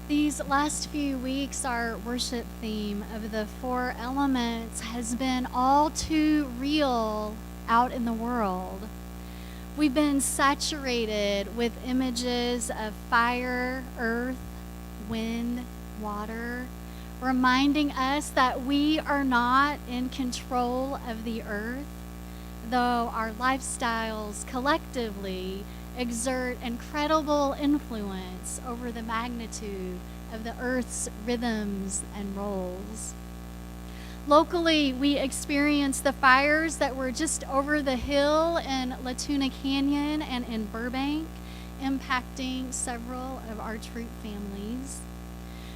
These last few weeks, our worship theme of the 4 elements has been all too real out in the world. We've been saturated with images of fire, earth, wind, water, reminding us that we are not in control of the earth, though our lifestyles collectively exert incredible influence over the magnitude of the earth's rhythms and rolls. Locally, we experienced the fires that were just over the hill in Latuna Canyon and in Burbank, impacting several of our troop families.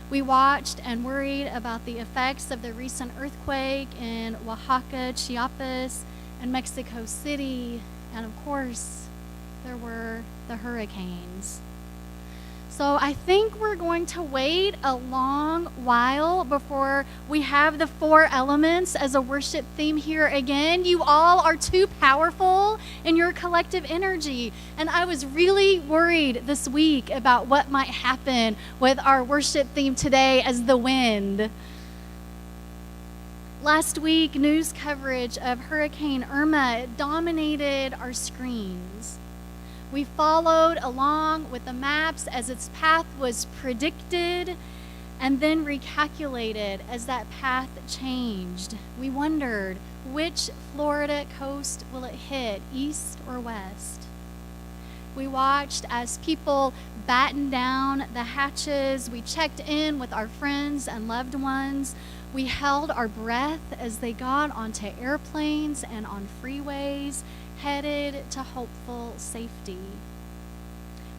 We watched and worried about the effects of the recent earthquake in Oaxaca, Chiapas, and Mexico City, and of course, there were the hurricanes. So I think we're going to wait a long while before we have the 4 elements as a worship theme here again. You all are too powerful in your collective energy. And I was really worried this week about what might happen with our worship theme today as the wind. Last week, news coverage of Hurricane Irma dominated our screens. We followed along with the maps as its path was predicted and then recalculated as that path changed. We wondered, which Florida coast will it hit, east or west? We watched as people battened down the hatches. We checked in with our friends and loved ones. We held our breath as they got onto airplanes and on freeways, headed to hopeful safety.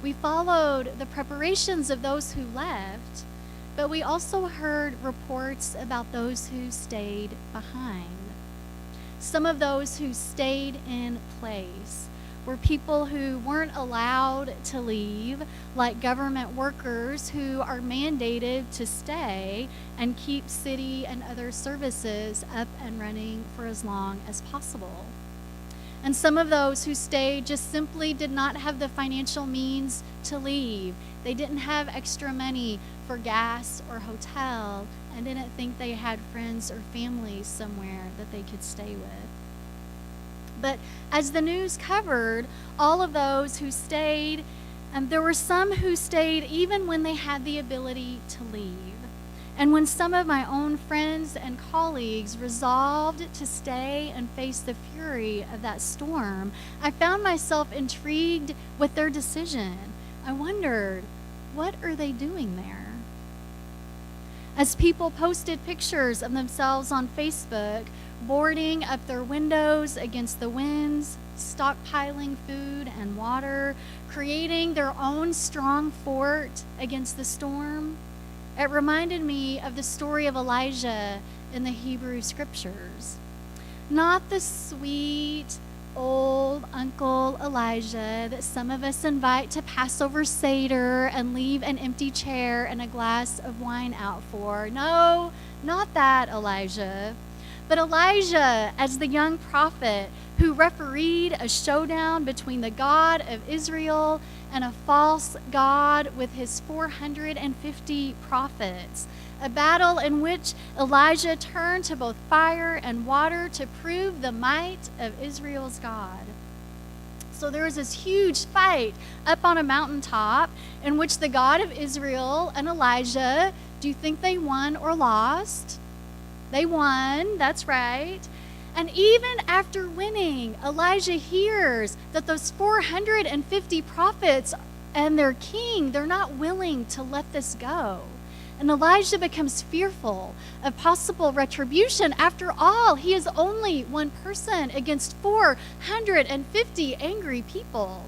We followed the preparations of those who left, but we also heard reports about those who stayed behind. Some of those who stayed in place were people who weren't allowed to leave, like government workers who are mandated to stay and keep city and other services up and running for as long as possible. And some of those who stayed just simply did not have the financial means to leave. They didn't have extra money for gas or hotel and didn't think they had friends or families somewhere that they could stay with. But as the news covered all of those who stayed, there were some who stayed even when they had the ability to leave. And when some of my own friends and colleagues resolved to stay and face the fury of that storm, I found myself intrigued with their decision. I wondered, what are they doing there? As people posted pictures of themselves on Facebook, boarding up their windows against the winds, stockpiling food and water, creating their own strong fort against the storm, it reminded me of the story of Elijah in the Hebrew Scriptures. Not the sweet, old Uncle Elijah that some of us invite to Passover Seder and leave an empty chair and a glass of wine out for. No, not that Elijah. But Elijah as the young prophet who refereed a showdown between the God of Israel and a false god with his 450 prophets, a battle in which Elijah turned to both fire and water to prove the might of Israel's God. So there was this huge fight up on a mountaintop in which the God of Israel and Elijah, do you think they won or lost? They won, that's right. And even after winning, Elijah hears that those 450 prophets and their king, they're not willing to let this go. And Elijah becomes fearful of possible retribution. After all, he is only one person against 450 angry people.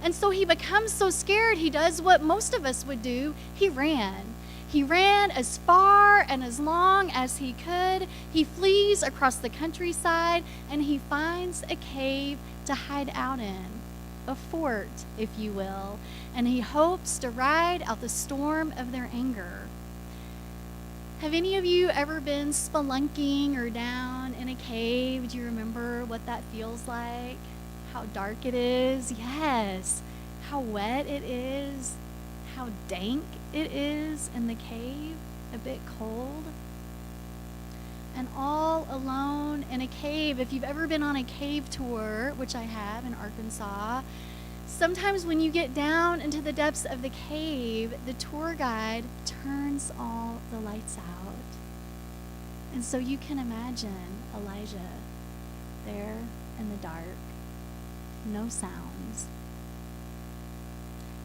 And so he becomes so scared, he does what most of us would do. He ran. He ran as far and as long as he could. He flees across the countryside, and he finds a cave to hide out in, a fort, if you will, and he hopes to ride out the storm of their anger. Have any of you ever been spelunking or down in a cave? Do you remember what that feels like? How dark it is? Yes. How wet it is? how dank it is in the cave, a bit cold. And all alone in a cave, if you've ever been on a cave tour, which I have in Arkansas, sometimes when you get down into the depths of the cave, the tour guide turns all the lights out. And so you can imagine Elijah there in the dark, no sounds.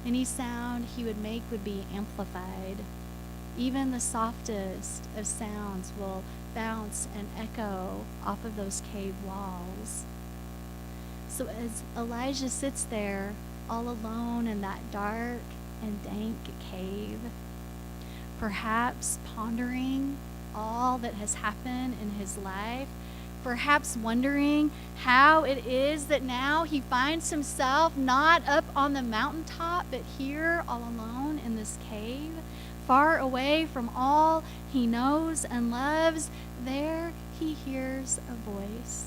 Any sound he would make would be amplified. Even the softest of sounds will bounce and echo off of those cave walls. So as Elijah sits there all alone in that dark and dank cave, perhaps pondering all that has happened in his life, perhaps wondering how it is that now he finds himself not up on the mountaintop, but here all alone in this cave, far away from all he knows and loves, there he hears a voice.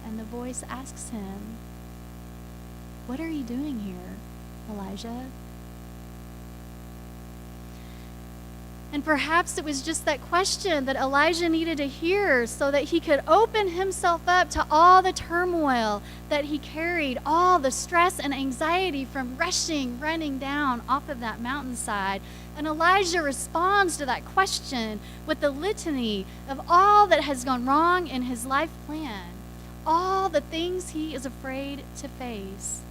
And the voice asks him, "What are you doing here, Elijah?" And perhaps it was just that question that Elijah needed to hear so that he could open himself up to all the turmoil that he carried, all the stress and anxiety from running down off of that mountainside. And Elijah responds to that question with the litany of all that has gone wrong in his life plan, all the things he is afraid to face.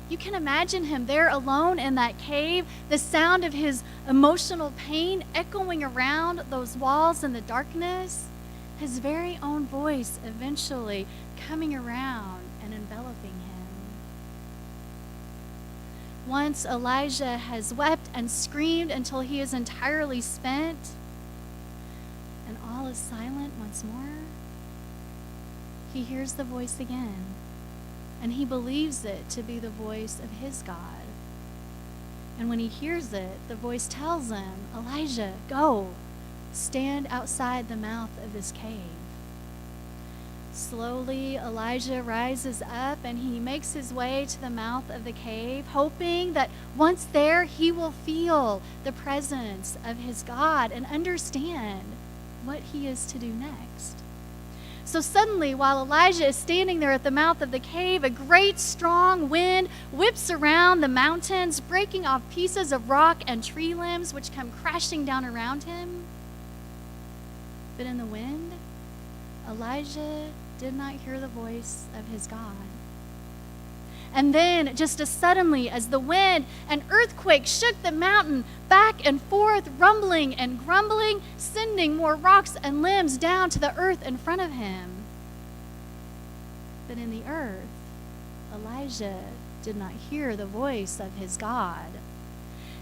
You can imagine him there alone in that cave, the sound of his emotional pain echoing around those walls in the darkness, his very own voice eventually coming around and enveloping him. Once Elijah has wept and screamed until he is entirely spent, and all is silent once more, he hears the voice again. And he believes it to be the voice of his God. And when he hears it, the voice tells him, "Elijah, go, stand outside the mouth of this cave." Slowly, Elijah rises up and he makes his way to the mouth of the cave, hoping that once there, he will feel the presence of his God and understand what he is to do next. So suddenly, while Elijah is standing there at the mouth of the cave, a great strong wind whips around the mountains, breaking off pieces of rock and tree limbs which come crashing down around him. But in the wind, Elijah did not hear the voice of his God. And then, just as suddenly as the wind, an earthquake shook the mountain back and forth, rumbling and grumbling, sending more rocks and limbs down to the earth in front of him. But in the earth, Elijah did not hear the voice of his God.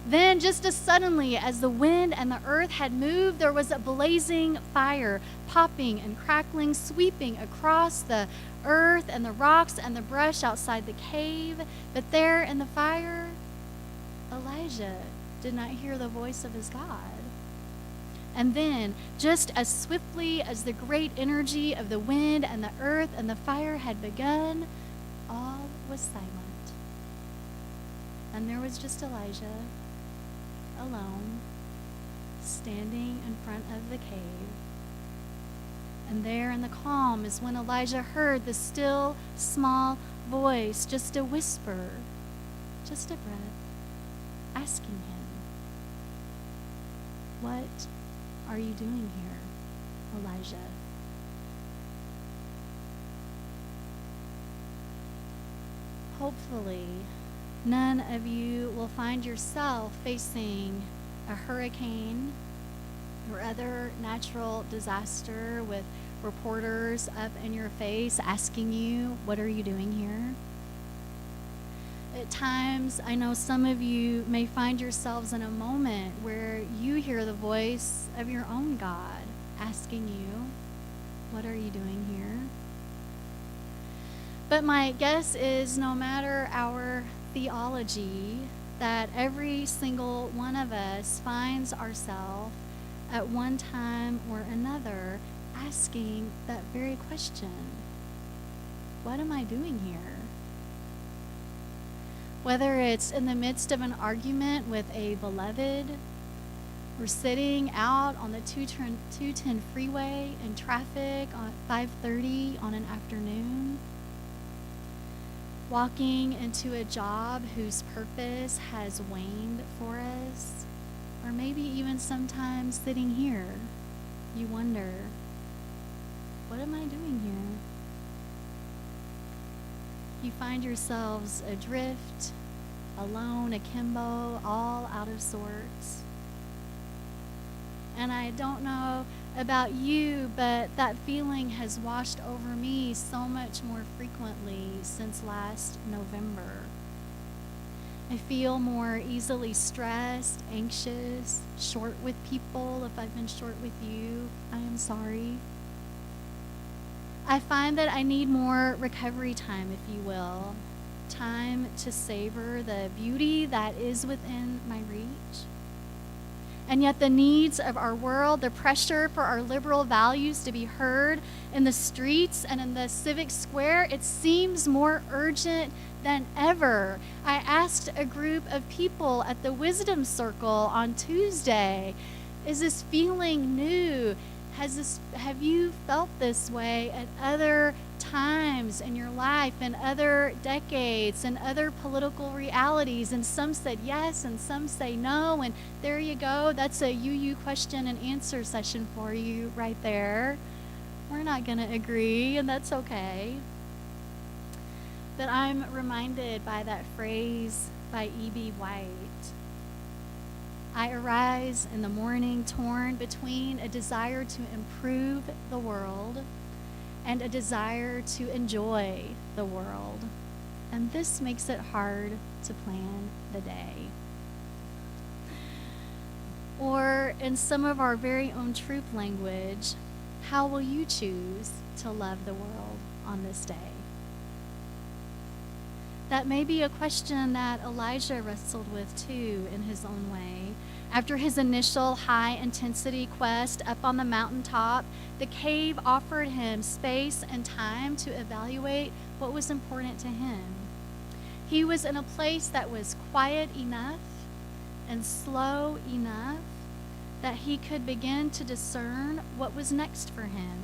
Then, just as suddenly as the wind and the earth had moved, there was a blazing fire, popping and crackling, sweeping across the earth and the rocks and the brush outside the cave. But there in the fire, Elijah did not hear the voice of his God. And then, just as swiftly as the great energy of the wind and the earth and the fire had begun, all was silent. And there was just Elijah, alone, standing in front of the cave. And there in the calm is when Elijah heard the still, small voice, just a whisper, just a breath, asking him, "What are you doing here, Elijah?" Hopefully, none of you will find yourself facing a hurricane or other natural disaster with reporters up in your face asking you, "What are you doing here?" At times, I know some of you may find yourselves in a moment where you hear the voice of your own God asking you, "What are you doing here?" But my guess is no matter our theology, that every single one of us finds ourselves at one time or another asking that very question, "What am I doing here?" Whether it's in the midst of an argument with a beloved, or sitting out on the 210 freeway in traffic at 5:30 on an afternoon, walking into a job whose purpose has waned for us, or maybe even sometimes sitting here, you wonder, what am I doing here? You find yourselves adrift, alone, akimbo, all out of sorts. And I don't know about you, but that feeling has washed over me so much more frequently since last November. I feel more easily stressed, anxious, short with people. If I've been short with you, I am sorry. I find that I need more recovery time, if you will, time to savor the beauty that is within my reach. And yet the needs of our world, the pressure for our liberal values to be heard in the streets and in the civic square, it seems more urgent than ever. I asked a group of people at the Wisdom Circle on Tuesday, is this feeling new? Have you felt this way at other times in your life, in other decades, in other political realities? And some said yes, and some say no. And there you go. That's a you question and answer session for you right there. We're not going to agree, and that's okay. But I'm reminded by that phrase by E.B. White. I arise in the morning torn between a desire to improve the world and a desire to enjoy the world. And this makes it hard to plan the day. Or in some of our very own truth language, how will you choose to love the world on this day? That may be a question that Elijah wrestled with too in his own way. After his initial high-intensity quest up on the mountaintop, the cave offered him space and time to evaluate what was important to him. He was in a place that was quiet enough and slow enough that he could begin to discern what was next for him,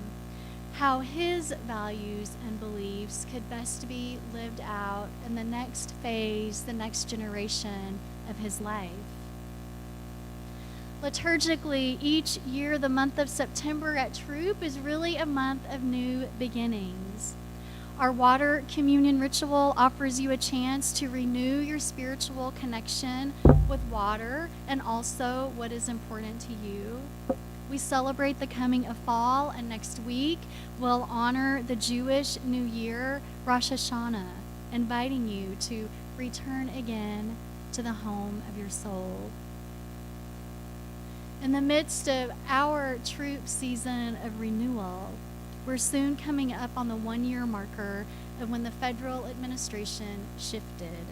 how his values and beliefs could best be lived out in the next phase, the next generation of his life. Liturgically, each year, the month of September at Troop is really a month of new beginnings. Our water communion ritual offers you a chance to renew your spiritual connection with water and also what is important to you. We celebrate the coming of fall, and next week we'll honor the Jewish New Year, Rosh Hashanah, inviting you to return again to the home of your soul. In the midst of our troop season of renewal, we're soon coming up on the 1-year marker of when the federal administration shifted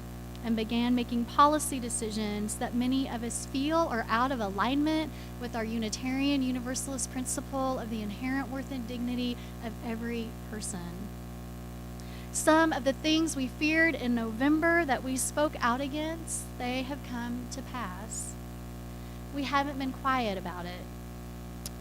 and began making policy decisions that many of us feel are out of alignment with our Unitarian Universalist principle of the inherent worth and dignity of every person. Some of the things we feared in November that we spoke out against, they have come to pass. We haven't been quiet about it.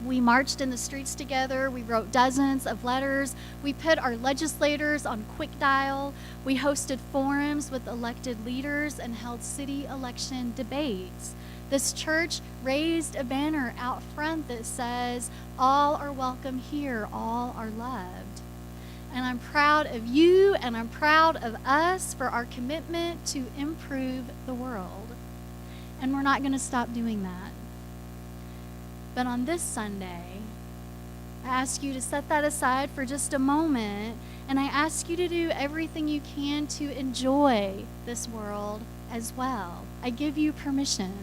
We marched in the streets together. We wrote dozens of letters. We put our legislators on quick dial. We hosted forums with elected leaders and held city election debates. This church raised a banner out front that says, "All are welcome here, all are loved." And I'm proud of you and I'm proud of us for our commitment to improve the world. And we're not going to stop doing that. But on this Sunday, I ask you to set that aside for just a moment, and I ask you to do everything you can to enjoy this world as well. I give you permission.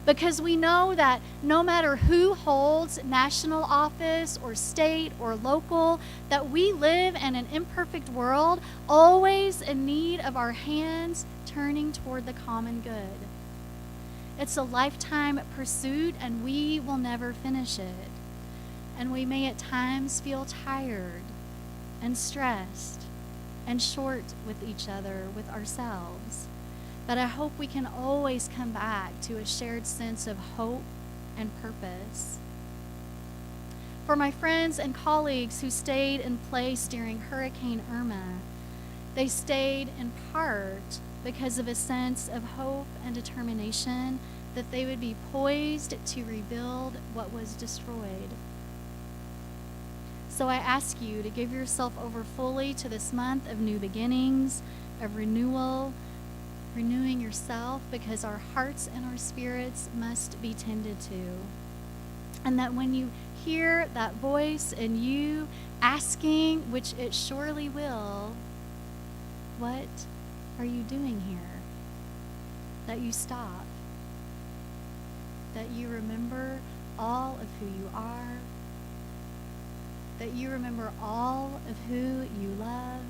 Because we know that no matter who holds national office or state or local, that we live in an imperfect world, always in need of our hands turning toward the common good. It's a lifetime pursuit, and we will never finish it. And we may at times feel tired and stressed and short with each other, with ourselves. But I hope we can always come back to a shared sense of hope and purpose. For my friends and colleagues who stayed in place during Hurricane Irma, they stayed in part because of a sense of hope and determination that they would be poised to rebuild what was destroyed. So I ask you to give yourself over fully to this month of new beginnings, of renewal, renewing yourself, because our hearts and our spirits must be tended to. And that when you hear that voice in you asking, which it surely will, what are you doing here? That you stop. That you remember all of who you are. That you remember all of who you love.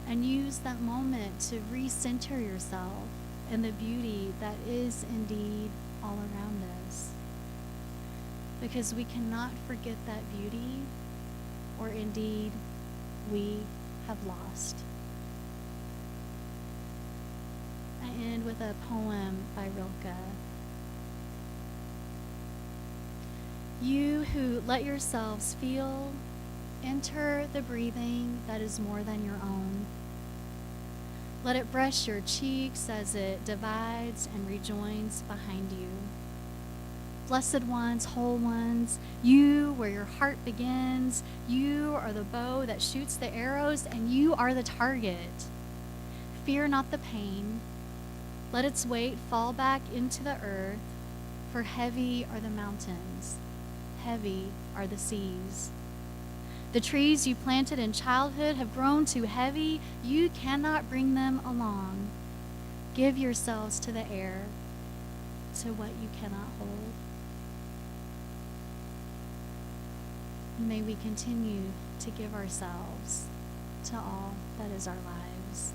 And use that moment to recenter yourself in the beauty that is indeed all around us. Because we cannot forget that beauty, or indeed we have lost. I end with a poem by Rilke. You who let yourselves feel, enter the breathing that is more than your own. Let it brush your cheeks as it divides and rejoins behind you. Blessed ones, whole ones, you where your heart begins, you are the bow that shoots the arrows, and you are the target. Fear not the pain. Let its weight fall back into the earth, for heavy are the mountains, heavy are the seas. The trees you planted in childhood have grown too heavy. You cannot bring them along. Give yourselves to the air, to what you cannot hold. May we continue to give ourselves to all that is our lives.